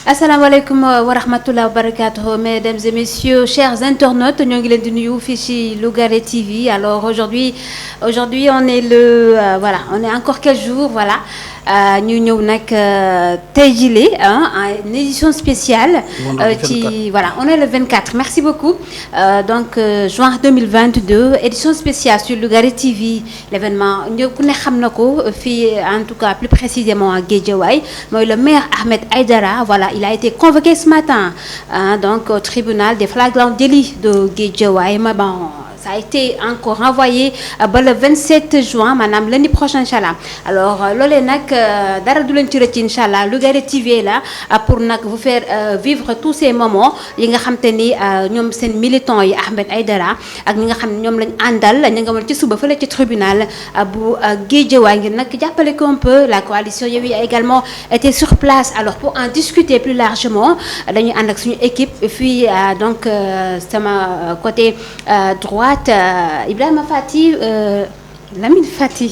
Assalamu alaikum wa rahmatullahi wa barakatuh, mesdames et messieurs, chers internautes, ñoo ngi leen di nuyu fii ci Lougaré TV. Alors aujourd'hui on est voilà, on est encore quelques jours, voilà. Ñu ñëw nag tey jii une édition spéciale voilà, on est le 24, merci beaucoup. Donc juin 2022, édition spéciale sur Lougaré TV. L'événement ñëw ku ne xam na ko fii, en tout cas plus précisément à Guédiawaye, mooy le maire Ahmed Aïdara. Voilà, il a été convoqué ce matin donc au tribunal des flagrants délits de Guédiawaye. Mais bon, ça a été encore renvoyé le 27 juin, madame, lundi prochain, Inch'Allah. Alors, lolé nak dara du len ci recc Inch'Allah. Lougaré TV là pour nak vous faire vivre tous ces moments yi nga xamanteni ñom sen militants yi Ahmed Aïdara ak ñi nga xam ñom lañ andal ñi nga won ci suba fele ci tribunal bu Guédiawaye ngir nak jappalé ko un peu. La coalition Yewwi a également été sur place. Alors pour en discuter plus largement dañuy and ak suñu équipe fii donc sama côté droit Ibrahima Fati, Lamine Fati.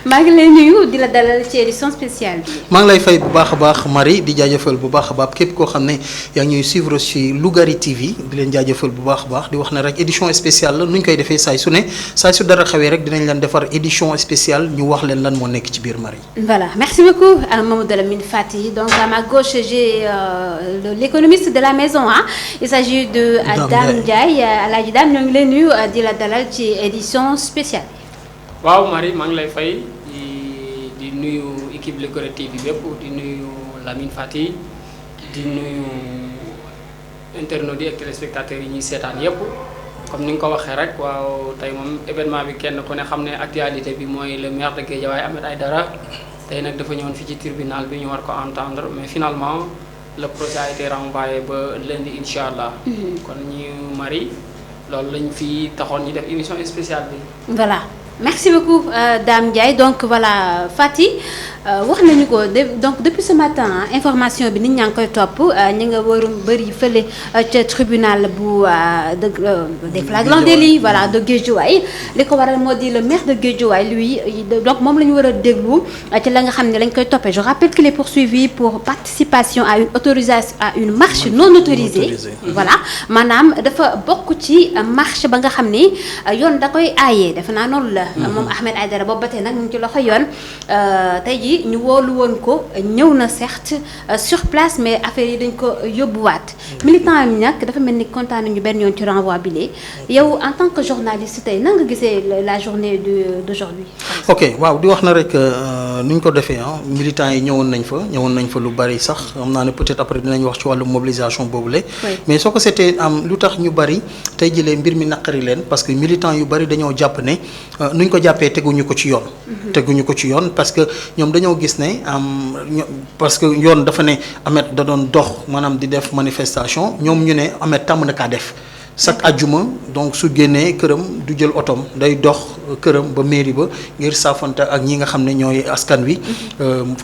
maa ngi lay nuyu di la dalal ci édition spéciale bi. maa ngi lay fay bu baax a baax Marie di jaajëfal bu baax a baax képp koo xam ne yaa ngi ñuy suivre ci Lougaré TV di leen jaajëfal bu baax a baax di wax ne rek édition spéciale la nu ñu koy defee saay su ne saay su dara xewee rek dinañ leen defar édition spéciale ñu wax leen lan moo nekk ci biir Marie. Voilà, merci beaucoup Mamadou Lamine Fati. Donc à ma gauche j'ai l'économiste de la maison, il s'agit de Dame Ndiaye. Alaaji Dame ñoo ngi lay nuyu di la dalal ci édition spéciale. waaw Marie maa ngi lay fay di nuyu équipe Lougaré TV bépp di nuyu Lamine Fati di nuyu internautes yi ak téléspectateurs yi ñuy seetaan yépp comme ni nga ko waxee rek. waaw tey moom événement bi kenn ku ne xam ne actualité bi mooy le maire de Guédiawaye Ahmed Aïdara tey nag dafa ñëwoon fii ci tribunal bi ñu war ko entendre mais finalement le procès a été renvoyé ba lundi incha allah. kon ñu Marie loolu lañ fi taxoon ñu def émission spéciale bi. Voilà. Merci beaucoup Dame Ndiaye. Donc voilà Fati wax nañu ko donc depuis ce matin information bi nit ñaa ngi koy topp ñi nga waroon bëri fële ca tribunal bu des flagrants délits voilà de Guédiawaye. li ko waral moo di le maire de Guédiawaye lui donc moom la ñu war a déglu ci la nga xam ne lañ koy toppee. Je rappelle qu'il est poursuivi pour participation à une autorisation à une marche non autorisée. Voilà maanaam dafa bokk ci marche ba nga xam ni yoon da koy aaye defe naa noonu la. moom Ahmed Aïdara boobu ba tey nag mu ngi ci loxo yoon tey jii ñu woolu woon ko ñëw na certes sur place mais affaire yi dañ ko yóbbuwaat. militant yi nag dafa mel ni kontaan nañu benn yoon ci renvoi bi lee yow en tant que journaliste tey nan nga gisee la journée d'aujourd'hui. ok waaw di wax na rek nu ñu ko defee militants yi ñëwoon nañ fa lu bari sax xam naa ne peut-être après dinañ wax ci wàllu mobilisation boobule. mais soo ko seetee am lu tax ñu bari tey jëlee mbir mi naqari leen parce que militants yu bari dañoo jàpp ne nuñ ko jàppee teguñu ko ci yoon. parce que ñoom dañoo gis ne parce que yoon dafa ne Ahmed da doon dox maanaam di def manifestation ñoom ñu ne Ahmed tàmm na kaa def. chaque ajjuma donc su génnee këram du jël otom day dox këram ba mairie ba ngir saafante ak ñi nga xam ne ñooy askan wi.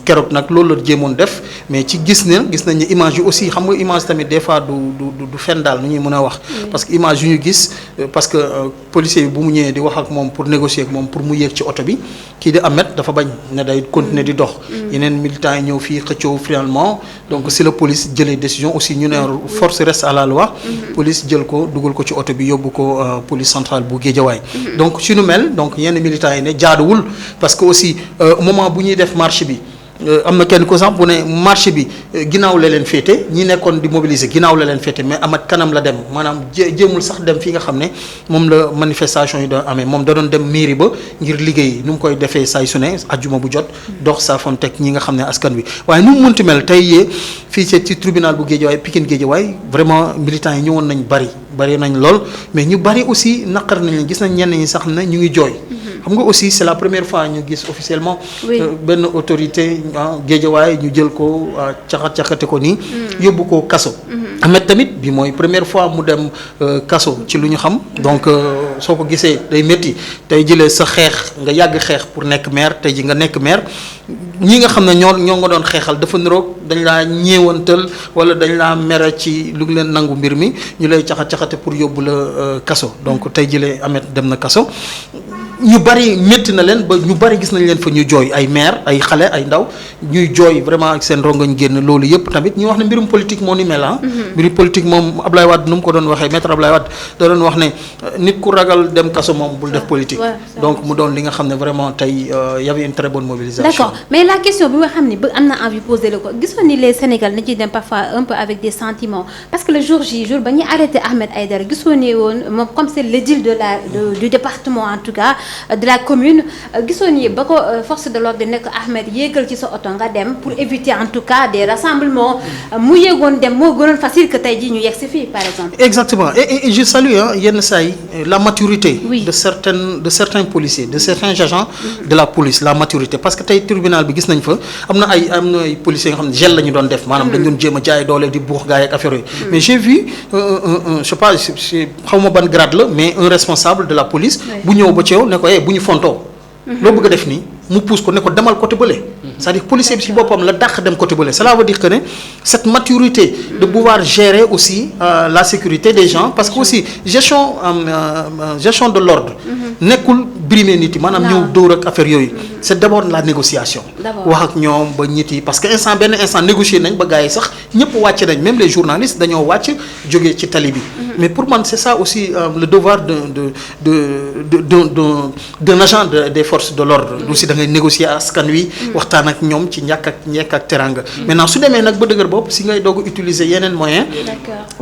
keroog nag loolu la jéemoon def mais ci gis nañ ne image yi aussi xam nga image tamit des fois du fen daal nu ñuy mën a wax. parce que image yu ñu gis parce que policier bi bu mu ñëwee di wax ak moom pour négocier ak moom pour mu yéeg ci oto bi kii di Ahmed dafa bañ ne day continuer di dox. yeneen militants yi ñëw fii xëccoo finalement donc si la police jëlee décision aussi ñu ne force reste à la loi. police jël ko dugal ko ci oto bi yóbbu ko police centrale bu Guédiawaye. donc su nu mel donc yenn militants yi ne jaaduwul parce que aussi moment bu ñuy def marche bi am na kenn ko sax bu ne marche bi ginnaaw la leen féete ñi nekkoon di mobiliser ginnaaw la leen féete mais Ahmed kanam la dem maanaam jéemul sax dem fi nga xam ne moom la manifestation yi doon amee moom da doon dem mairie ba ngir liggéey nu mu koy defee saay su ne ajjuma bu jot dox saafonteeg ñi nga xam ne askan wi waaye nu mu munti mel tey yee fii ci tribunal bu Guédiawaye Pikine Guédiawaye vraiment militants yi ñëwoon nañ bari nañ lool mais ñu bari aussi naqar nañ leen gis nañ ñenn ñi sax ne ñu ngi jooy. xam nga aussi c'est la première fois ñu gis officiellement. benn autorité Guédiawaye ñu jël ko caxate ko nii. yóbbu ko kaso. Ahmed tamit bi mooy première fois mu dem kaso ci lu ñu xam donc soo ko gisee day métti tey jëlee sa xeex nga yàgg xeex pour nekk maire tey ji nga nekk maire ñi nga xam ne ñoo nga doon xeexal dafa niroog dañ laa ñeewantal wala dañ laa mere ci lu leen nangu mbir mi ñu lay caxate pour yóbbu la kaso donc tey jëlee Ahmed dem na kaso. ñu bari métti na leen ba ñu bari gis nañ leen fa ñu jooy ay maire ay xale ay ndaw ñuy jooy vraiment ak seen rongoñ génn loolu yëpp tamit ñu wax ne mbirum politique moo ni mel mbirum politique moom Ablaye Wade nu mu ko doon waxee maître Ablaye Wade da doon wax ne nit ku ragal dem kaso moom bul def politique. Donc mu doon li nga xam ne vraiment tey y avait une très bonne mobilisation. D'accord, mais la question bi nga xam ne am na envie poser la ko gisoon ni les Sénégalais na ciy dem parfois un peu avec des sentiments parce que le jour ba ñuy arrêté Ahmed Aïdara gisoon ni woon moom comme c'est l'édile du département en tout cas de la commune gisoon ni ba ko force de l'ordre nekk Ahmed yéegal ci sa oto nga dem pour éviter en tout cas des rassemblements mu yéegoon dem moo gënoon facile que tey jii ñu yegg si fii par exemple. Exactement et je salue yenn saa yi la maturité. de certains policiers de certains agents de la police la maturité parce que tey tribunal bi gis nañ fa am na ay policiers nga xam ne gel la ñu doon def maanaam dañ doon jéem a jaay doole di buux gaay ak affaire yooyu mais j'ai vu je sais pas xaw ma ban grade la mais un responsable de la police bu ñëw ba ci yow ne ko bu ñu fontoo loo bëgg a def nii mu pousse ko ne ko demal côté bële c'est-à-dire policier bi ci boppam la dàq dem côté bële cela veut dire que ne cette maturité de pouvoir gérer aussi la sécurité des gens parce que aussi gestion de l'ordre nekkul brimer nit yi maanaam ñëw dóor ak affaire yooyu c'est d'abord la négociation wax ak ñoom ba nit yi parce que benn instant négocier nañ ba gars yi sax ñëpp wàcc nañ même les journalistes dañoo wàcc jógee ci tali bi mais pour man c'est ça aussi le devoir d'un agent des forces de l'ordre aussi da ngay négocier askan wi waxtaan ak ñoom ci ñekk ak teranga maintenant su demee nag ba dëgër bopp si ngay doog utiliser yeneen moyens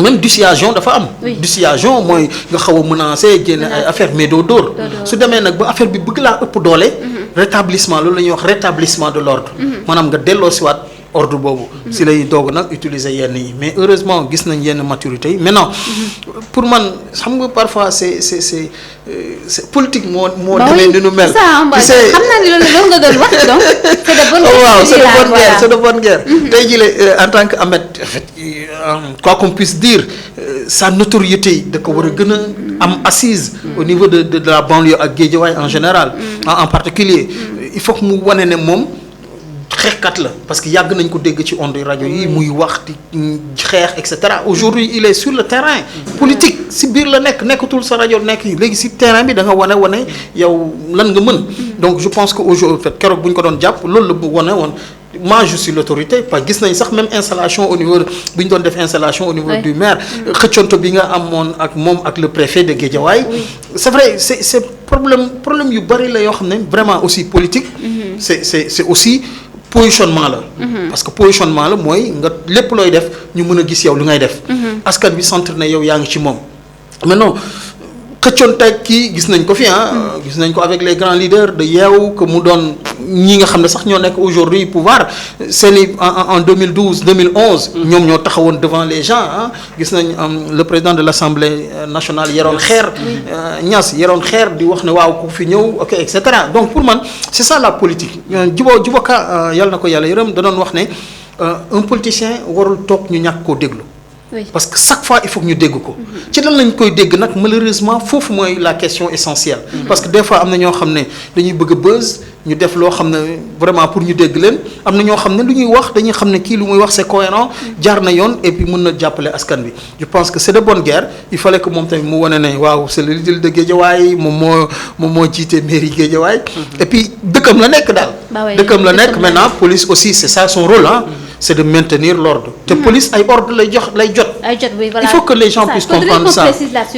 même dissuasion dafa am dissuasion mooy nga xaw a menacer génne ay affaire mais doo dóor su demee nag ba affaire bi bëgg laa ëpp doole rétablissement loolu la ñuy wax rétablissement de l'ordre maanaam nga delloo siwaat ordre boobu si lay doog nag utiliser yenn yi mais heureusement gis nañ yenn maturité yi maintenant pour man xam nga parfois c'est politique moo demee ni nu mel xam naa ni loolu nga doon wax donc c'est de bonne guerre tey jii en tant que Ahmed en fait quoi qu'on puisse dire sa notoriété da ko war a gën a am assise au niveau de la banlieue ak Guédiawaye en général en particulier il faut que mu wane ne moom xeexkat la parce que yàgg nañ ko dégg ci ondes rajo yi muy wax di xeex et cetera aujourd'hui il est sur le terrain politique si biir la nekkatul sa rajo nekk léegi si terrain bi da nga wane yow lan nga mën donc je pense que aujourd'hui en fait keroog bu ñu ko doon jàpp loolu la bu wane woon moi je suis l'autorité parce que gis nañ sax même installation au niveau bu ñu doon def installation au niveau du maire xëccanto bi nga amoon ak moom ak le préfet de Guédiawaye c'est vrai c'est problème yu bari la yoo xam ne vraiment aussi politique c'est aussi positionnement la parce que positionnement la mooy nga lépp looy def ñu mën a gis yow li ngay def askan bi centre na yow yaa ngi ci moom maintenant xëccoon tey kii gis nañ ko fi gis nañ ko avec les grands leaders de Yewwi que mu doon ñi nga xam ne sax ñoo nekk aujourd'hui pouvoir seeni en 2012 2011 ñoom ñoo taxawoon devant les gens gis nañ le président de l'Assemblée nationale yaroon xeer Niass yaroon xeer di wax ne waaw ku fi ñëw ok et cetera donc pour man c'est ça la politique Djibo Ka yàlla na ko yàlla yërëm da doon wax ne un politicien warul toog ñu ñàkk koo déglu parce que chaque fois il faut que ñu dégg ko ci lan lañ koy dégg nag malheureusement foofu mooy la question essentielle parce que des fois am na ñoo xam ne dañuy bëgg a buzz ñu def loo xam ne vraiment pour ñu dégg leen am na ñoo xam ne lu ñuy wax dañuy xam ne kii lu muy wax c'est cohérent jaar na yoon et puis mën na jàppale askan bi je pense que c'est de bonne guerre il fallait que moom tamit mu wane ne waaw c'est le leader de Guédiawaye moom moo jiite mairie Guédiawaye et puis dëkkam la nekk daal dëkkam la nekk maintenant police aussi c'est ça son rôle c'est de maintenir l'ordre te police ay ordre lay jot il faut que les gens puissent comprendre ça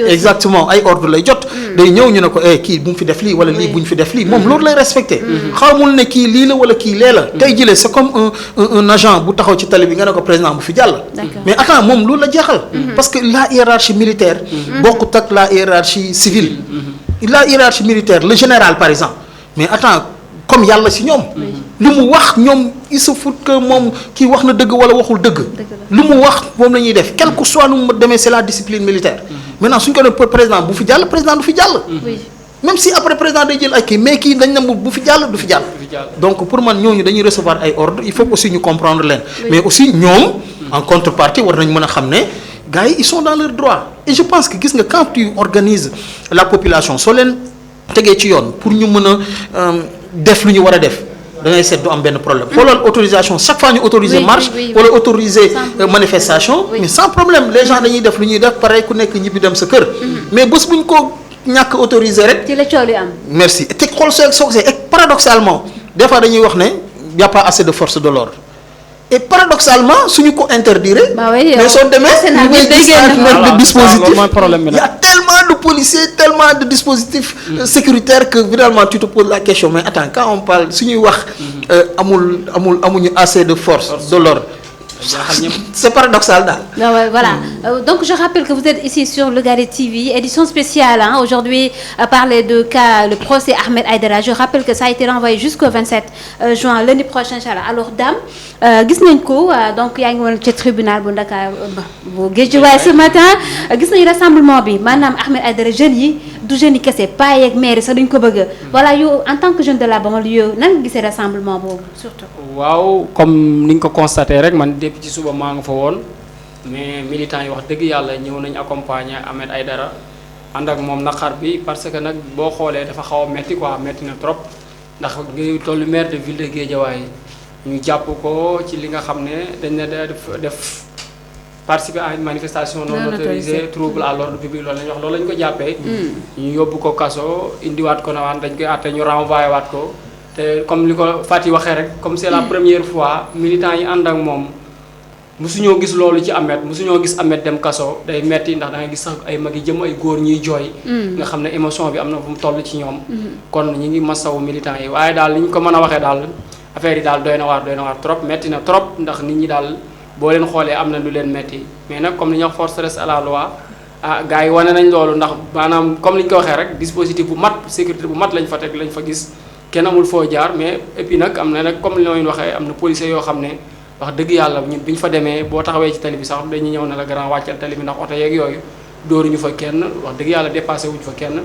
exactement ay ordre lay jot day ñëw ñu ne ko kii bu mu fi def lii wala lii bu ñu fi def lii moom loolu lay respecté xamul ne kii lii la wala kii lee la tey jëlee c'est comme un agent bu taxaw ci tali bi nga ne ko président bu fi jàll mais attends moom loolu la jeexal parce que la hiérarchie militaire bokkut ak la hiérarchie civile la hiérarchie militaire le général par exemple mais attends comme yàlla si ñoom lu mu wax ñoom il se fout que moom kii wax na dëgg wala waxul dëgg lu mu wax moom la ñuy def quel que soit nu mu demee c'est la discipline militaire maintenant suñ ko ne président bu fi jàll président du fi jàll même si après président day jël ay kii mais kii dañ na bu fi jàll du fi jàll donc pour man ñooñu dañuy recevoir ay ordres il faut aussi ñu comprendre leen mais aussi ñoom en contrepartie war nañ mën a xam ne gars yi ils sont dans leur droit et je pense que gis nga quand tu organises la population soo leen tegee ci yoon pour ñu mën a def lu ñu war a def da ngay seet du am benn problème xoolal autorisation chaque fois ñu autoriser marche wala autoriser manifestation mais sans problème les gens dañuy def lu ñuy def pareil ku nekk ñibbi dem sa kër mais bés bu ñu ko ñàkk autorisé rek. ci la coow li am. merci te xool soo et paradoxalement des fois dañuy wax ne y a pas assez de force de l'ordre et paradoxalement suñu ko interdire. mais soo demee ñu ngi gis de dispositif il y a tellement de policiers tellement de dispositifs sécuritaires que finalement tu te poses la question mais attends quand on parle suñuy wax amuñu assez de force de l'ordre. C'est paradoxal là. Ouais, voilà. Donc je rappelle que vous êtes ici sur Lougaré TV, édition spéciale. Aujourd'hui, parler de cas, le procès Ahmed Aïdara. Je rappelle que ça a été renvoyé jusqu'au 27 juin, lundi prochain, inchallah. Alors dame, gis nañ ko donc yaa ngi woon ci tribunal bu Dakar bu Guédiawaye ce matin gis nañu rassemblement bi maanaam Ahmed Aïdara jeunes yi du jeunes yi kese pas yeeg maire sax duñ ko bëgg. Voilà yow en tant que jeune de la banlieue nan nga gisee rassemblement boobu surtout. waaw comme ni nga ko constaté rek man depuis ci suba maa nga fa woon mais militants yi wax dëgg yàlla ñëw nañ accompagner Ahmed Aïdara ànd ak moom naqar bi parce que nag boo xoolee dafa xaw a metti quoi metti na trop ndax ngay tollu maire de ville de Guédiawaye ñu jàpp ko ci li nga xam ne dañ ne def participer à une manifestation non autorisée trouble à l'ordre public loolu lañ wax loolu lañ ko jàppee ñu yóbbu ko kaso indiwaat ko na waan dañ koy àtte ñu renvoyé waat ko te comme li ko Fati waxee rek comme c'est la première fois militants yi ànd ak moom musuñoo gis loolu ci Ahmed musuñoo gis Ahmed dem kaso day metti ndax da ngay gis sax ay mag yi jëm ay góor ñuy jooy nga xam ne émotion bi am na fu mu toll ci ñoom kon ñi ngi masawu militants yi waaye daal li ñu ko mën a waxee daal affaire yi daal doy na waar trop metti na trop ndax nit ñi daal boo leen xoolee am na lu leen metti mais nag comme li ñuy wax force reste à la loi gars yi wane nañ loolu ndax maanaam comme li ñu ko waxee rek dispositif bu mat sécurité bu mat lañ fa teg lañ fa gis kenn amul foo jaar mais et puis nag am na nag comme li ñu waxee am na policiers yoo xam ne wax dëgg yàlla ñun bi ñu fa demee boo taxawee ci tali bi sax dañuy ñëw ne la grand wàccal tali bi ndax oto yeeg yooyu dóoruñu fa kenn wax dëgg yàlla dépassé wuñu fa kenn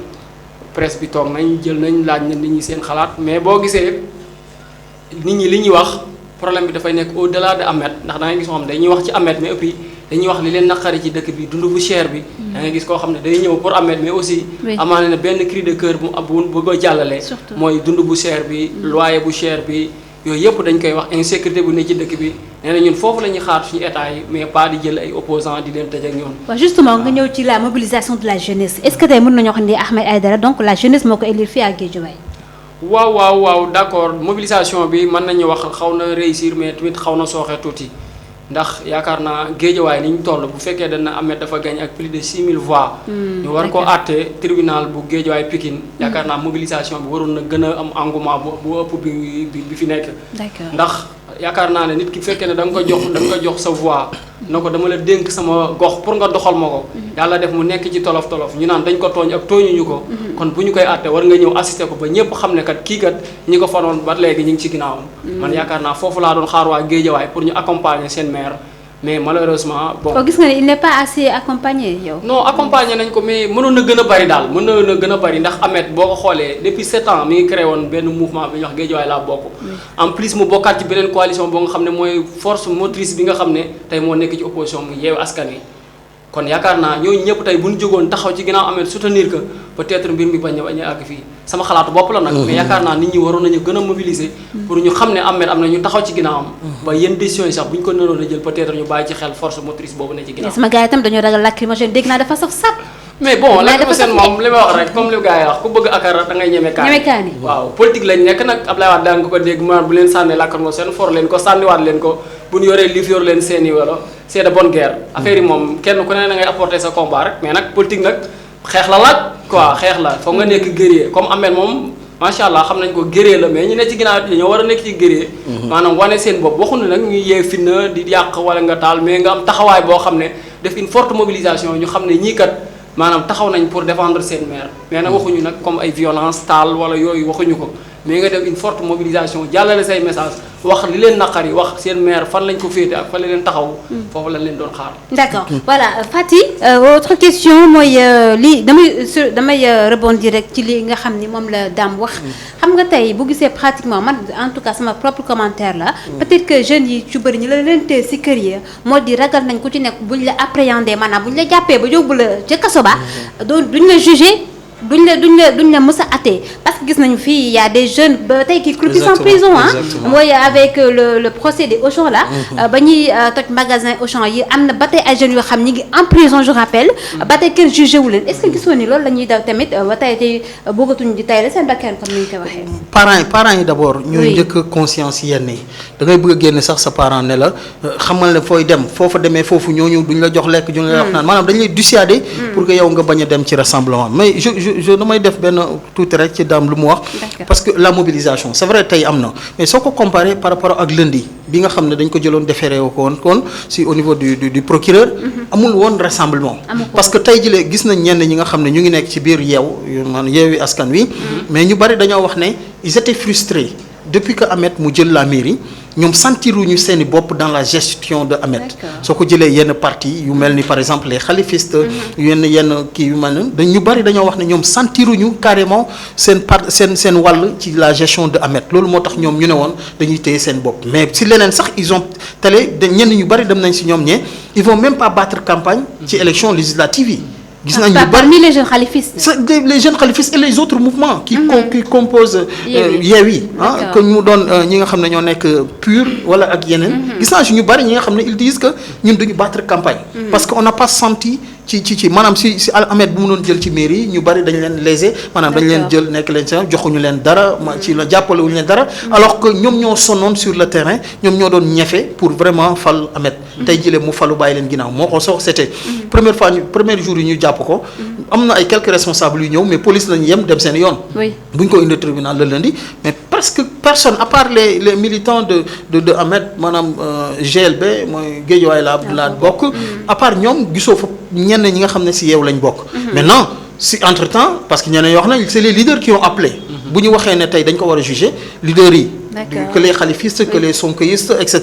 presse bi toog nañ jël nañ laaj na nit ñi seen xalaat mais boo gisee nit ñi li ñuy wax problème bi dafay nekk au delà de Ahmed ndax da ngay gis moo xam dañuy wax ci Ahmed mais et puis dañuy wax li leen naqari ci dëkk bi dund bu cher bi da ngay gis koo xam ne day ñëw pour Ahmed mais aussi amaana ne benn cri de cœur bu ko jàllale mooy dund bu cher bi loyer bu cher bi yooyu yëpp dañ koy wax insécurité bu ne ci dëkk bi nee na ñun foofu la ñuy xaar suñu état yi mais pas di jël ay opposants di leen tëj ak ñoom. waaw justement nga ñëw ci la mobilisation de la jeunesse est-ce que tey mën nañoo xam ne Ahmed Aïdara donc la jeunesse moo ko élire fii à Guédiawaye. waaw d'accord mobilisation bi mën nañu wax xaw na réussir mais tamit xaw na sooxe tuuti ndax yaakaar naa Guédiawaye ni ñu toll bu fekkee dana Ahmed dafa gagné ak plus de 6000 voix. ñu war ko àtte tribunal bu Guédiawaye Pikine. yaakaar naa mobilisation bi waroon na gën a am engouement bu ëpp bi fi nekk. d'accord ndax yaakaar naa ne nit ki fekkee ne da nga ko jox sa voix na ko dama la dénk sama gox pour nga doxal ma ko. yàlla def mu nekk ci tolof ñu naan dañ ko tooñ ak tooñuñu ko. kon bu ñu koy àtte war nga ñëw assister ko ba ñëpp xam ne kat kii kat ñi ko fanoon ba léegi ñu ngi ci ginnaawam. man yaakaar naa foofu laa doon xaar waa Guédiawaye pour ñu accompagner seen maire mais malheureusement bon. gis nga ne il n'est pas assez accompagné yow. non accompagné nañ ko mais mënoon na gën a bari daal mënoon na gën a bari ndax Ahmed boo ko xoolee depuis 7 ans mi ngi créé woon benn mouvement bi ñuy wax Guédiawaye laa bokk. en plus mu bokkaat ci beneen coalition boo nga xam ne mooy force motrice bi nga xam ne tey moo nekk ci opposition mu Yewwi Askan Wi. kon yaakaar naa ñooñu ñëpp tey bu ñu jógoon taxaw ci ginnaaw Ahmed soutenir que peut-être mbir mi bañ a àgg fii sama xalaatu bopp la nag. mais yaakaar naa nit ñi waroon nañu gën a mobiliser. pour ñu xam ne Ahmed am na ñu taxaw ci ginnaawam. ba yenn décisions yi sax bu ñu ko nëroon a jël peut-être ñu bàyyi ci xel force motrice boobu ne ci ginnaaw. sama gars yi itam dañoo ragal lacrymogène dégg naa dafa saf sap. mais bon lacrymogène moom li may wax rek comme li gars yi wax ku bëgg akara da ngay ñeme kaani. waaw politique lañ nekk nag Abdoulaye Wade daan nga ko dégg bu leen sànnee lacrymogène for leen ko sànniwaat leen ko bu ñu yoree liif yor leen seeni wala c'est de bonne guerre affaire yi moom kenn ku ne da ngay apporter sa combat rek mais nag politique nag xeex la laaj quoi xeex la foog nga nekk guerrier comme Ahmed moom macha allah xam nañ ko guerrier la mais ñu ne ci ginnaaw dañoo war a nekk ci guerrier maanaam wane seen bopp waxuñu nag ñuy yee fitna di yàq wala nga taal mais nga am taxawaay boo xam ne def une forte mobilisation ñu xam ne ñii kat maanaam taxaw nañ pour défendre seen maire mais nag waxuñu nag comme ay violence taal wala yooyu waxuñu ko mais nga def une forte mobilisation jàllale say message wax li leen naqari wax seen maire fan lañ ko féete ak fan la leen taxaw foofu lañ leen doon xaar. d'accord voilà Fati autre question mooy lii damay rebondir rek ci li nga xam ni moom la Dame wax. xam nga tey bu gisee pratiquement man en tout cas sama propre commentaire la. peut-être que jeunes yi ci bëri ñu la leen tee si kër yi moo di ragal nañ ku ci nekk buñ la appréhender maanaam buñ la jàppee ba yóbbu la ca kaso ba. duñ la juger duñ la mës a atte parce que gis nañu fii il y a des jeunes ba tey qui croupissent en prison mooy avec le procès des Auchan là ba ñuy toj magasin Auchan yi am na ba tey ay jeunes yoo xam ñi ngi en prison je rappelle ba tey kenn jugé wu leen est-ce que gisoo ni loolu la ñuy daw tamit ba tey bëggatuñu di tay la seen bakkan comme ni ñu ko waxee parents yi d'abord ñooy njëkk conscience yenn yi da ngay bëgg a génne sax sa parent ne la xamal ne fooy dem foofa demee foofu ñooñu duñ la jox lekk duñ la wax naan maanaam dañ lay dissuader pour que yow nga bañ a dem ci rassemblement mais je damay def benn tuuti rek ci daam lu mu wax parce que la mobilisation c'est vrai tey am na mais soo ko comparé par rapport ak lundi bi nga xam ne dañ ko jëloon déféré ko woon kon si au niveau du procureur amul woon rassemblement parce que tey jëlee gis nañ ñenn ñi nga xam ne ñu ngi nekk ci biir Yewwi Askan Wi mais ñu bari dañoo wax ne ils étaient frustrés depuis que Ahmed mu jël la mairie ñoom sentiruñu seeni bopp dans la gestion de Ahmed soo ko jëlee yenn parti yu mel ni par exemple les khalifistes yenn kii yu mel ni ñu bari dañoo wax ne ñoom sentiruñu carrément seen wàll ci la gestion de Ahmed loolu moo tax ñoom ñu ne woon dañuy téye seen bopp mais si leneen sax ils ont ñenn ñu bari dem nañ si ñoom ñee ils vont même pas battre campagne ci élection législative yi gis nañu ñu bari parmi les jeunes khalifistes. les jeunes khalifistes et les autres mouvements. qui composent Yewwi que ñu doon ñi nga xam ne ñoo nekk PUR wala ak yeneen. gis naa si ñu bari ñi nga xam ne ils disent que ñun duñu battre campagne. parce que on n'a pas senti ci maanaam si Ahmed bu mu doon jël ci mairie ñu bari dañ leen lésé maanaam dañ leen jël nekk leen sa joxuñu leen dara ci la jàppale wuñu leen dara alors que ñoom ñoo sonnoon sur le terrain ñoom ñoo doon ñefe pour vraiment fal Ahmed tey jëlee mu falu bàyyi leen ginnaaw moo ko sox c'était premier jour yi ñu jàpp ko am na ay quelques responsables yu ñëw mais police lañu yem dem seen yoon bu ñu ko indi tribunal le lundi mais presque personne à part les militants de Ahmed maanaam GLB mooy Guédiawaye la bokk à part ñoom gisoo fa ñenn ñi nga xam ne si Yewwi lañ bokk maintenant si entre temps parce que ñeneen yoo xam ne c'est les leaders qui ont appelé bu ñu waxee ne tey dañ ko war a juger leaders yi que les khalifistes que les sonkoïstes etc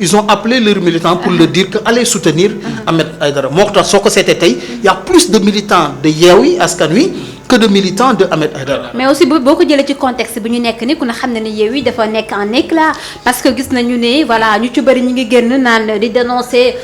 ils ont appelé leurs militants pour leur dire que allez soutenir Ahmed Aïdara moo tax soo ko seetee tey y a plus de militants de Yewwi Askan Wi que de militants de Ahmed Aïdara. mais aussi boo ko jëlee ci contexte bi ñu nekk ni ku ne xam ne ni Yewwi dafa nekk en éclat parce que gis nañu ne voilà ñu ci bëri ñu ngi génn naan di dénoncer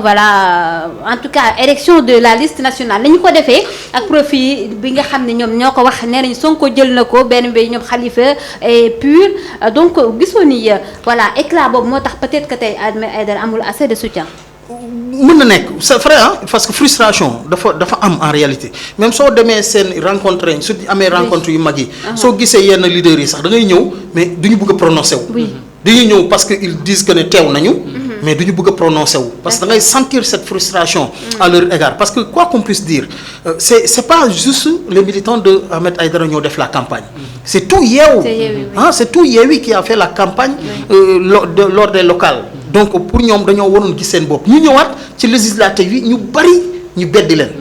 voilà en tout cas élection de la liste nationale ni ñu ko defee ak profit bi nga xam ne ñoom ñoo ko wax nee nañu Sonko jël na ko benn bi ñoom Khalifa et PUR donc gisoo ni voilà éclat boobu moo tax peut-être que tey Ahmed Aïdara amul assez de soutien. mën na nekk c'est vrai parce que frustration dafa am en réalité même soo demee seen rencontre su amee rencontre yu mag yi soo gisee yenn leaders yi sax da ngay ñëw mais du ñu bëgg a prononcer wu dañuy ñëw parce que ils disent que ne teew nañu mais du ñu bëgg a prononcer wu parce que da ngay sentir cette frustration à leur égard parce que quoi qu'on puisse dire c'est pas juste les militants de Ahmed Aïdara ñoo def la campagne c'est tout Yewwi c'est tout Yewwi qui a fait la campagne lors des locales donc pour ñoom dañoo waroon gis seen bopp ñu ñëwaat ci législative yi ñu bari ñu beddi leen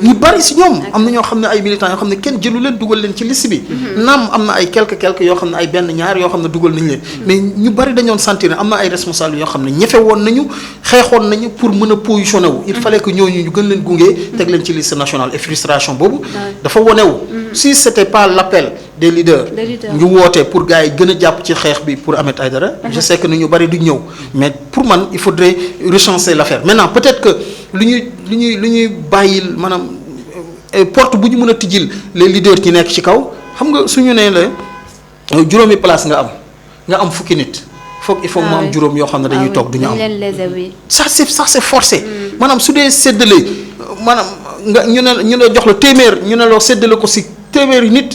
ñu bari si ñoom am na ñoo xam ne ay militants yoo xam ne kenn jëlu leen dugal leen ci liste bi naam am na ay quelques yoo xam ne ay benn ñaar yoo xam ne dugal nañu leen mais ñu bari dañoon sentir ne am na ay responsables yoo xam ne ñefe woon nañu xeexoon nañu pour mën a positionné wu il fallait que ñooñu ñu gën leen gunge teg leen ci liste nationale et frustration boobu dafa wone wu si c'était pas l'appel des leaders ñu woote pour gars yi gën a jàpp ci xeex bi pour Ahmed Aïdara je sais que ni ñu bari du ñëw mais pour man il faudrait recenser l'affaire maintenant peut-être que lu ñuy bàyyil maanaam porte bu ñu mën a tijjil les leaders ci nekk ci kaw xam nga suñu nee la juróomi place nga am fukki nit il faut mu am juróom yoo xam ne dañuy toog du ñu am ça c'est forcé maanaam su dee séddale maanaam nga ñu ne jox la téeméer ñu ne la séddale ko si téeméeri nit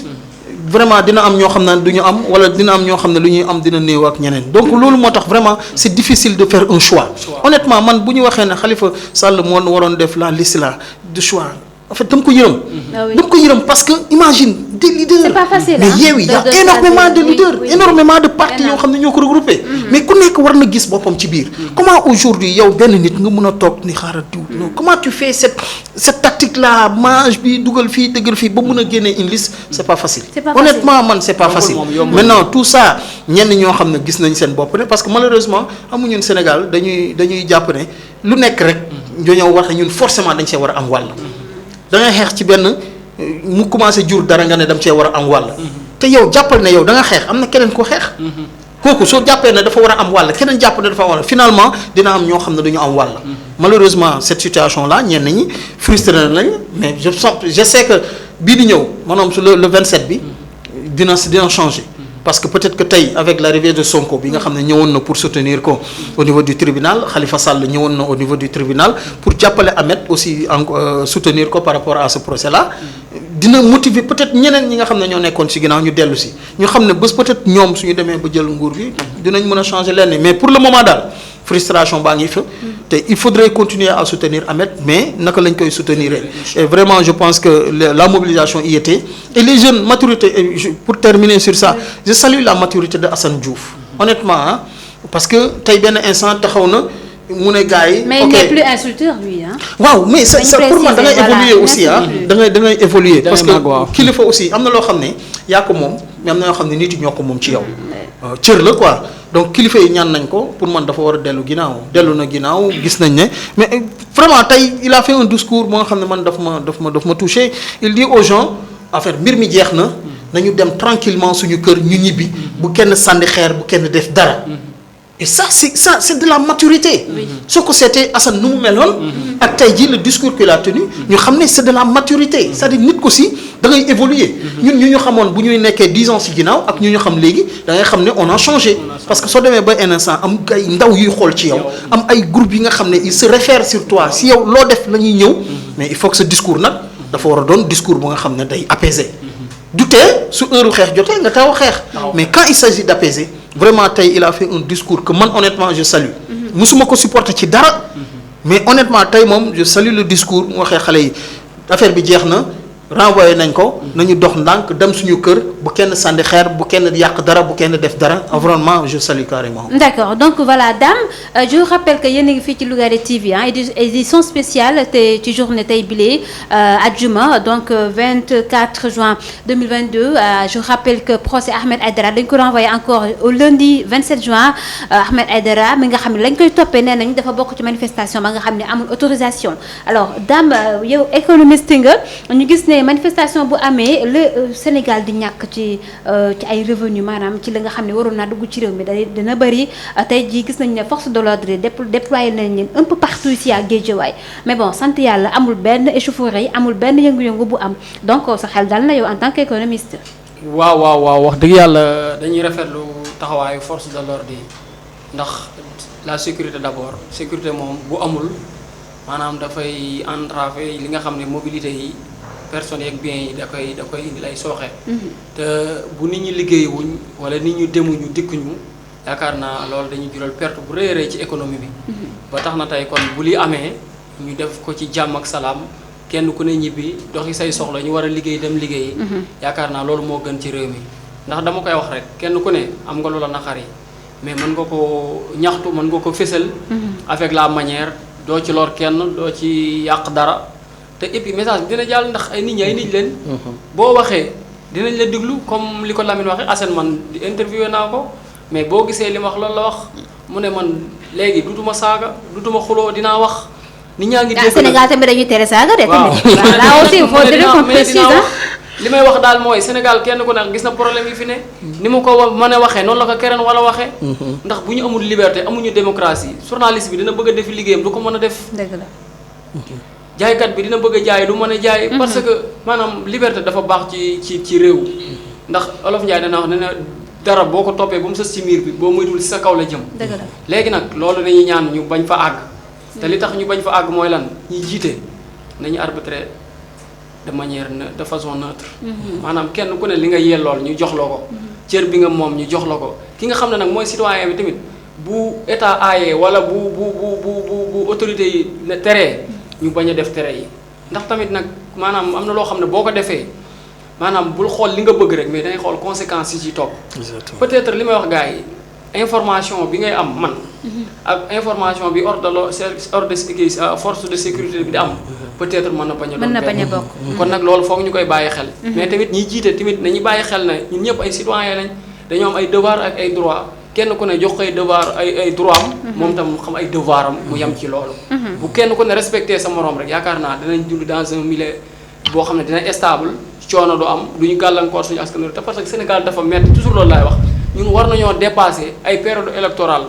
vraiment dina am ñoo xam ne du ñu am wala dina am ñoo xam ne lu ñuy am dina néew ak ñeneen donc loolu moo tax vraiment c'est difficile de faire un choix honnêtement man bu ñu waxee ne Khalifa Sall moo waroon def la liste là de choix en fait dama ko yërëm parce que imagine des leaders c'est pas facile mais Yewwi y a énormément de leaders énormément de partis yoo xam ne ñoo ko regroupé mais ku nekk war na gis boppam ci biir comment aujourd'hui yow benn nit nga mën a toog ni xaaral diw non comment tu fais cette tactique là mange bi dugal fii dëggal fii ba mën a génnee une liste c'est pas facile honnêtement man c'est pas facile maintenant tout ça ñenn ñoo xam ne gis nañ seen bopp ne parce que malheureusement amuñu Sénégal dañuy jàpp ne lu nekk rek ñoo war a ñun forcément dañ see war a am wàll da ngay xeex ci benn mu commencé jur dara nga ne dam cee war a am wàll te yow jàppal ne yow da nga xeex am na keneen ko xeex kooku soo jàppee ne dafa war a am wàll keneen jàpp ne dafa am wàll finalement dina am ñoo xam ne duñu am wàll malheureusement cette situation là ñenn ñi frustré nañ mais je sais que bii di ñëw maanaam su le 27 bi dina changer. Parce que peut-être que tey avec l'arrivée de Sonko bi nga xam ne ñëwoon na pour soutenir ko au niveau du tribunal Khalifa Sall ñëwoon na au niveau du tribunal pour jàppale Ahmed aussi soutenir ko par rapport à ce procès-là dina motiver peut-être ñeneen ñi nga xam ne ñoo nekkoon ci ginnaaw ñu dellu si ñu xam ne bés peut-être ñoom suñu demee ba jël nguur gi dinañ mën a changer lenn mais pour le moment daal frustration baa ngi fa te il faudrait continuer à soutenir Ahmed mais naka lañ koy soutenir et vraiment je pense que la mobilisation y était et les jeunes maturité pour terminer sur ça je salue la maturité de Assane Diouf honnêtement ah parce que tey benn instant taxaw na mu ne gars yi. mais il n'est plus insulteur lui ah. waaw mais ça pour man da ngay évoluer aussi ah da ngay évoluer parce que kilifa aussi am na loo xam ne yaa ko moom mais am na yoo xam ne nit yi ñoo ko moom ci yow. cër la quoi donc kilifa yi ñaan nañ ko pour man dafa war a dellu ginnaaw gis nañ ne mais vraiment tey il a fait un discours moo nga xam ne man daf ma touché il dit aux gens affaire mbir mi jeex na nañu dem tranquillement suñu kër ñu ñibbi bu kenn sànni xeer bu kenn def dara et ça c'est de la maturité soo ko seetee Assane nu mu meloon ak tey jii le discours qu'il a tenu ñu xam ne c'est de la maturité c'est-à-dire nit ko si da ngay évoluer ñun ñu xamoon bu ñuy nekkee 10 ans ci ginnaaw ak ñu xam léegi da ngay xam ne on a changé parce que soo demee ba un instant am ay ndaw yuy xool ci yow am ay groupe yi nga xam ne il se réfère sur toi si yow loo def la ñuy ñëw mais il faut que ce discours nag dafa war a doon discours bu nga xam ne day apaiser du tee su heure xeex jotee nga taw xeex mais quand il s'agit d'apaiser vraiment tey il a fait un discours que man honnêtement je salue musuma ko supporter ci dara mais honnêtement tey moom je salue le discours mu waxee xale yi affaire bi jeex na renvoyé nañ ko nañu dox ndànk dem suñu kër bu kenn sànni xeer bu kenn yàq dara bu kenn def dara environnement je salue carrément. D'accord donc voilà Dame je vous rappelle que yéen a ngi fii ci Lougaré TV ah édition spéciale te ci journée tey bile àjjuma donc 24 juin 2022 je vous rappelle que procès Ahmed Aïdara dañ ko renvoyé encore au lundi 27 juin Ahmed Aïdara mi nga xam ne lañ koy toppee nee nañ dafa bokk ci manifestation ba nga xam ne amul autorisation alors Dame yow économiste nga ñu gis ne manifestation bu amee le Sénégal di ñàkk ci ay revenu maanaam ci la nga xam ne waroon naa dugg ci réew mi dina bëri tey jii gis nañ ne force de l'ordre déployé nañ leen un peu partout ici à Guédiawaye mais bon sant yàlla amul benn échauffourée amul benn yëngu-yëngu bu am donc sa xel dal na yow en tant qu'économiste. waaw wax dëgg yàlla dañuy rafetlu taxawaayu force de l'ordre yi ndax la sécurité d'abord sécurité moom bu amul maanaam dafay entraver li nga xam ne mobilité yi. personnes yeeg biens yi da koy indi lay sooxe. te bu nit ñi liggéeywuñ wala nit ñu demuñu dikkuñu yaakaar naa loolu dañuy jural perte bu rëy a rëy ci économie bi. ba tax na tey kon bu li amee ñu def ko ci jàmm ak salaam kenn ku ne ñibbi doxi say soxla ñu war a liggéey dem liggéeyi. yaakaar naa loolu moo gën ci réew mi ndax dama koy wax rek kenn ku ne am nga loola naqari mais mën nga ko ñaxtu mën nga ko fésal. avec la manière doo ci lor kenn doo ci yàq dara. te et puis message bi dina jàll ndax ay nit leen. boo waxee dinañ la déglu comme li ko Lamine waxee Assane man di interviewé naa ko mais boo gisee li ma wax loolu la wax mu ne man léegi dutuma saaga dutuma xuloo dinaa wax. nit ñaa ngi dégg Sénégal tamit dañuy tere saaga de tamit. là aussi il faut dire qu'on précise li may wax daal mooy Sénégal kenn ku ne gis na problème yi fi ne. ni ma ko mën a waxee noonu la ko keneen wala waxee. ndax bu ñu amul liberté amuñu démocratie journaliste bi dina bëgg a def liggéeyam du ko mën a def. dëgg la. jaaykat bi dina bëgg a jaay du mën a jaay. parce que maanaam liberté dafa baax ci réew. ndax Olof Ndiaye dana wax ne dara boo ko toppee ba mu sës ci miir bi boo moytuwul si sa kaw la jëm. dëgg la léegi nag loolu dañuy ñaan ñu bañ fa àgg. te li tax ñu bañ fa àgg mooy lan ñi jiite nañu arbitrer de manière de façon neutre. maanaam kenn ku ne li nga yellool ñu jox la ko. cër bi nga moom ñu jox la ko ki nga xam ne nag mooy citoyen bi tamit bu état aayee wala bu autorité yi teree. ñu bañ a def tere yi ndax tamit nag maanaam am na loo xam ne boo ko defee maanaam bul xool li nga bëgg rek mais dangay xool conséquences yi ci topp. peut-être li may wax gars yi information bi ngay am man. ak information bi force de sécurité bi di am. peut-être mën na bañ a bokk. kon nag loolu foog ñu koy bàyyi xel. mais tamit ñi jiite tamit nañu bàyyi xel ne ñun ñëpp ay citoyens lañ dañoo am ay devoir ak ay droit. kenn ku ne jox ko ay devoir ay droit am. moom tam xam ay devoir am mu yem ci loolu. bu kenn ku ne respecté sa moroom rek yaakaar naa dinañ dund dans un milieu boo xam ne dina stable coono du am du ñu gàllankoor suñu askan te parce que Sénégal dafa métti toujours loolu laay wax ñun war nañoo dépasser ay période électorale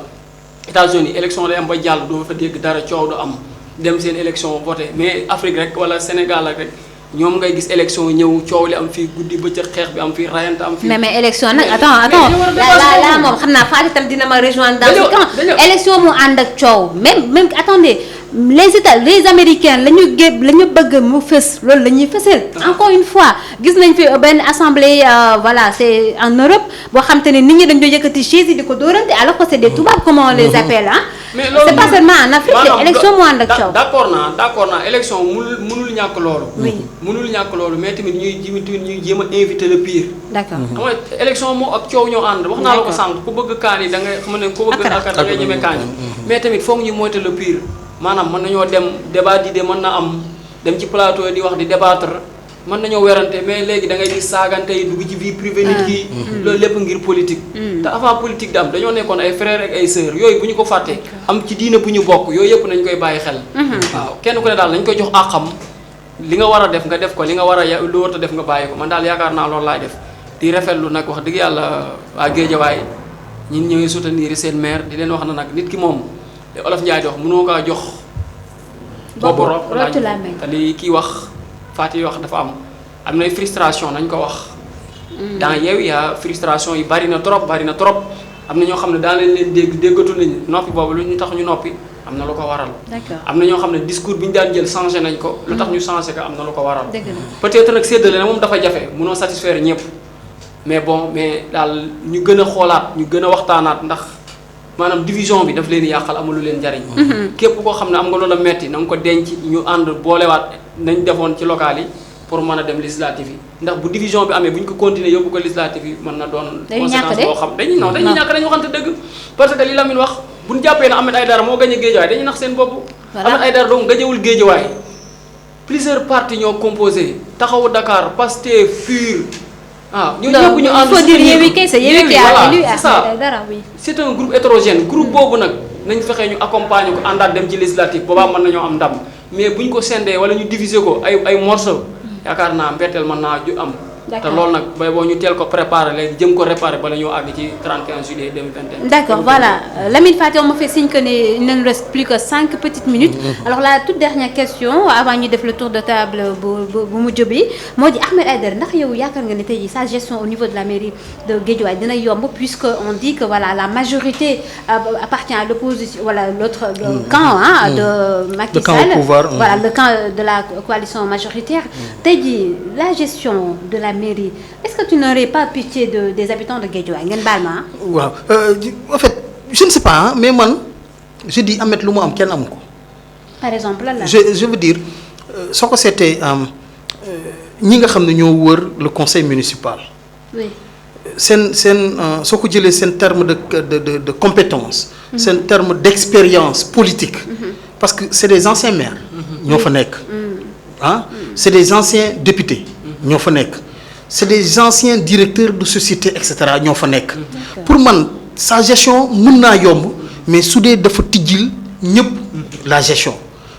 États-Unis élection day am ba jàll doo fa dégg dara coow du am dem seen élection voté mais Afrique rek wala Sénégal rek ñoom ngay gis élection ñëw coow li am fii guddi bëccëg xeex bi am fii rayante am fii. mais élection nag attends là moom xam naa Fatou tam dina ma rejoindre dans ce camp. élection mu ànd ak coow même attendez les Américains la ñu bëgg mu fës loolu la ñuy fësal. encore une fois gis nañ fi benn assemblée voilà c'est en Europe boo xam te ne nit ñi dañ doon yëkkati chaise yi di ko dóorante alors que c'est des tubaab comment on les appelle ah. mais loolu c'est pas seulement en Afrique de élection mu ànd ak coow. d'accord naa élection mënul ñàkk loolu. oui mënul ñàkk loolu mais tamit ñuy jéem a inviter le pire. d'accord xam nga élection moo ak coow ñoo ànd. wax naa la ko sànq ku bëgg kaan yi da ngay xam ne ku bëgg akar da ngay ñeme kaan yi. mais tamit foog ñu moytu le pire maanaam mën nañoo dem débat d'idées mën na am dem ci plateau di wax di débattre mën nañoo werante mais léegi da ngay di saagante yi dugg ci vie privée nit ki loolu lépp ngir politique. te avant politique di am dañoo nekkoon ay frères ak ay sœurs yooyu bu ñu ko fàtte am ci diine bu ñu bokk yooyu yëpp nañ koy bàyyi xel. waaw kenn ku ne daal nañ koy jox àqam li nga war a def nga def ko li nga war a lu war a def nga bàyyi ko man daal yaakaar naa loolu laay def di rafetlu nag wax dëgg yàlla waa Guédiawaye ñun ñooy soutenir seen maire di leen wax na nag nit ki moom li Olof Njaay di wax mënoo kaa jox boobu rotu la te li kii wax Fatou wax dafa am nay frustration nañ ko wax dans Yewwi yaa frustration yi bari na trop am na ñoo xam ne daan leen déggatu nañ noppi boobu lu ñu tax ñu noppi am na lu ko waral. am na ñoo xam ne discours bi ñu daan jël changé nañ ko lu tax ñu changé ko am na lu ko waral. peut-être nag séddale na moom dafa jafe mënoo satisfaire ñëpp mais daal ñu gën a xoolaat ñu gën a waxtaanaat ndax maanaam division bi daf leen yàqal amul lu leen jariñ. képp koo xam ne am nga loola metti na nga ko denc ñu ànd boolewaat nañ defoon ci local yi pour mën a dem législative yi ndax bu division bi amee bu ñu ko continuer yóbbu ko législative yi mën na doon. conséquence boo xam dañuy ñàkk dañuy waxante dëgg. parce que li Lamine wax bu ñu jàppee ne Ahmed Aïdara moo gañe Guédiawaye dañuy nax seen bopp. Ahmed Aïdara donc gañewul Guédiawaye plusieurs partis ñoo composé Taxawu Dakar Pastef PUR. ñooñu ñëpp ñu ànd. il faut dire Yewwi kay c'est Yewwi qui a élu Ahmed Aïdara oui. c'est un groupe hétérogène groupe boobu nag nañ fexe ñu accompagner ko àndaat dem ci législative boobaa mën nañoo am ndam mais bu ñu ko sendee wala ñu diviser ko ay morceaux yaakaar naa mbetteel mën naa ju am. te loolu nag bay boo ñu teel ko préparer léegi jëm ko réparer bala ñoo àgg ci 31 juillet 2021. d'accord voilà Lamine Faty on me fait signe que il ne nous reste plus que 5 petites minutes. alors la toute dernière question avant ñu def le tour de table bu mujj bi moo di Ahmed Aïdara ndax yow yaakaar nga ne tey jii sa gestion au niveau de la mairie de Guédiawaye dina yomb puisque on dit que voilà la majorité appartient à l'opposition voilà l'autre camp de Macky Sall voilà le camp de la coalition majoritaire tey jii la gestion de la mairie est-ce que tu n'aurais pas pitié des habitants de Guédiawaye ngeen baal ma waaw en fait je ne sais pas mais man je dis Ahmed lu mu am kenn amu ko. par exemple lan la. je veux dire soo ko seetee ñi nga xam ne ñoo wër le conseil municipal. oui seen soo ko jëlee seen terme de compétence. seen terme d'expérience politique. parce que c'est des anciens maires. ñoo fa nekk. c'est des anciens députés. ñoo fa nekk. c'est des anciens directeurs de société et cetera ñoo fa nekk. pour man sa gestion mën naa yomb mais su dee dafa tijjil ñëpp la gestion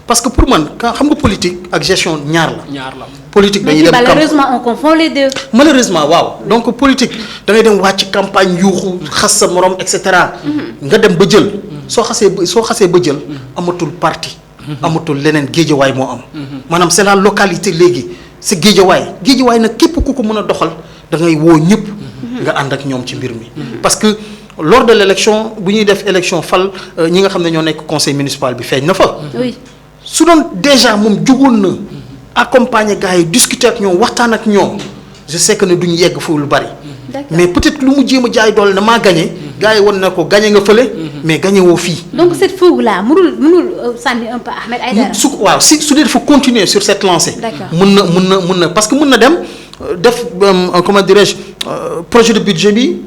parce que pour man xam nga politique ak gestion ñaar la. politique dañuy dem malheureusement on confond les deux. malheureusement waaw donc politique da ngay dem wàcc campagne yuuxu xas sa morom et cetera. nga dem ba jël. soo xasee ba jël. amatul parti. amatul leneen Guédiawaye moo am. maanaam c'est la localité léegi. c'est Guédiawaye nag képp ku ko mën a doxal da ngay woo ñëpp nga ànd ak ñoom ci mbir mi parce que lors de l'élection bu ñuy def élection fal ñi nga xam ne ñoo nekk conseil municipal bi feeñ na fa su doon déjà moom jugoon na accompagner gars yi discuter ak ñoom waxtaan ak ñoom je sais que ne duñu yegg fu lu bari mais peut-être lu mu jéem a jaay doole na maa gagné gars yi wan na ko gagné nga fële mais gagné woo fii. donc cette fougue là mënul sànni un peu Ahmed Aïdara. su dee dafa continuer sur cette lancée. mën na parce que mën na dem def comment dirais-je projet de budget bi.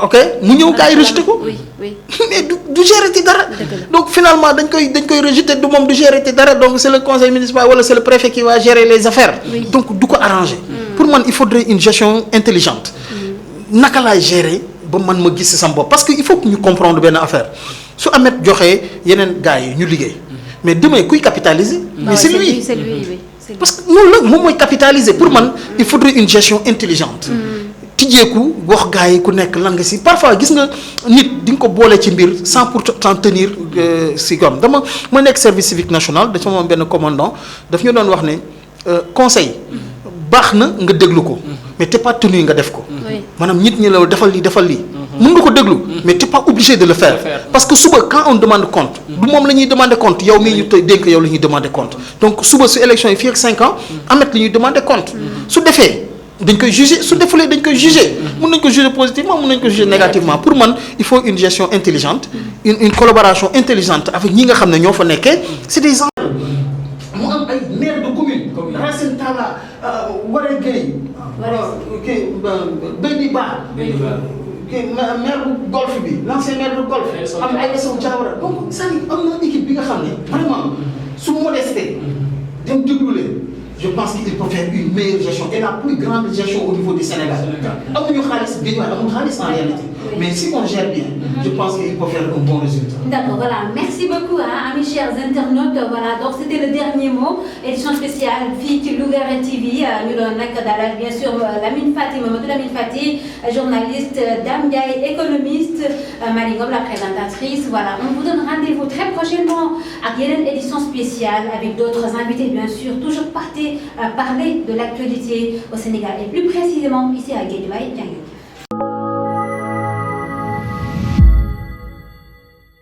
ok mu ñëw gars yi rejeté ko. mais du gérer ci dara. donc finalement dañ koy rejeté du moom du gérer ci dara donc c'est le conseil municipal wala c'est le préfet qui va gérer les affaires. donc du ko arranger. pour man il faudrait une gestion intelligente. naka laay gérer ba man ma gis ci sama bopp parce que il faut que ñu comprendre benn affaire su Ahmed joxee yeneen gars yi ñu liggéey mais demain kuy capitaliser. mais c'est lui parce que noonu la moom mooy capitaliser pour man il faudrait une gestion intelligente. tijjeeku wax gars yi ku nekk lan nga ci parfois gis nga nit di nga ko boole ci mbir sans pourtant tenir ci comme ma nekk service civique national dafa moom benn commandant daf ñu doon wax ne conseil baax na nga déglu ko mais t'es pas tenu nga def ko maanaam nit ñi la defal lii mën nga ko déglu mais t'es pas obligé de le faire parce que suba quand on demande compte du moom la ñuy demander compte yow mii ñu tey dénk yow la ñuy demander compte donc suba su élection yi fii ak 5 ans Ameth la ñuy demander compte su defee dañ koy juger su defulee dañ koy juger mën nañ ko juger positivement mën nañ ko juger négativement pour man il faut une gestion intelligente une collaboration intelligente avec ñi nga xam ne ñoo fa nekkee c'est des gens mu am ay maire de commune Racine Talla Waré Gueye kii Bédi Ba kii maire bu golf bi l'ancien maire de golf am ay Sow Diawara donc c'est-à-dire am na équipe bi nga xam ne vraiment su modesté dem déglu leen je pense qu'il peut faire une meilleure gestion et la plus grande gestion au niveau du Sénégal. amuñu xaalis bi amul xaalis en réalité. mais si on gère bien. je pense qu'il peut faire un bon résultat. D'accord, voilà. Merci beaucoup, hein, amis chers internautes. Voilà, donc c'était le dernier mot. Édition spéciale fii ci Lougaré TV ñu doon nag dalal bien sûr Lamine Fati, Mamadou Lamine Fati, journaliste, Dame Ndiaye, économiste, Marie Ngom, la présentatrice. Voilà, on vous donne rendez-vous très prochainement ak yeneen édition spéciale avec d'autres invités bien sûr, toujours parler de l'actualité au Sénégal et plus précisément ici à Guédiawaye.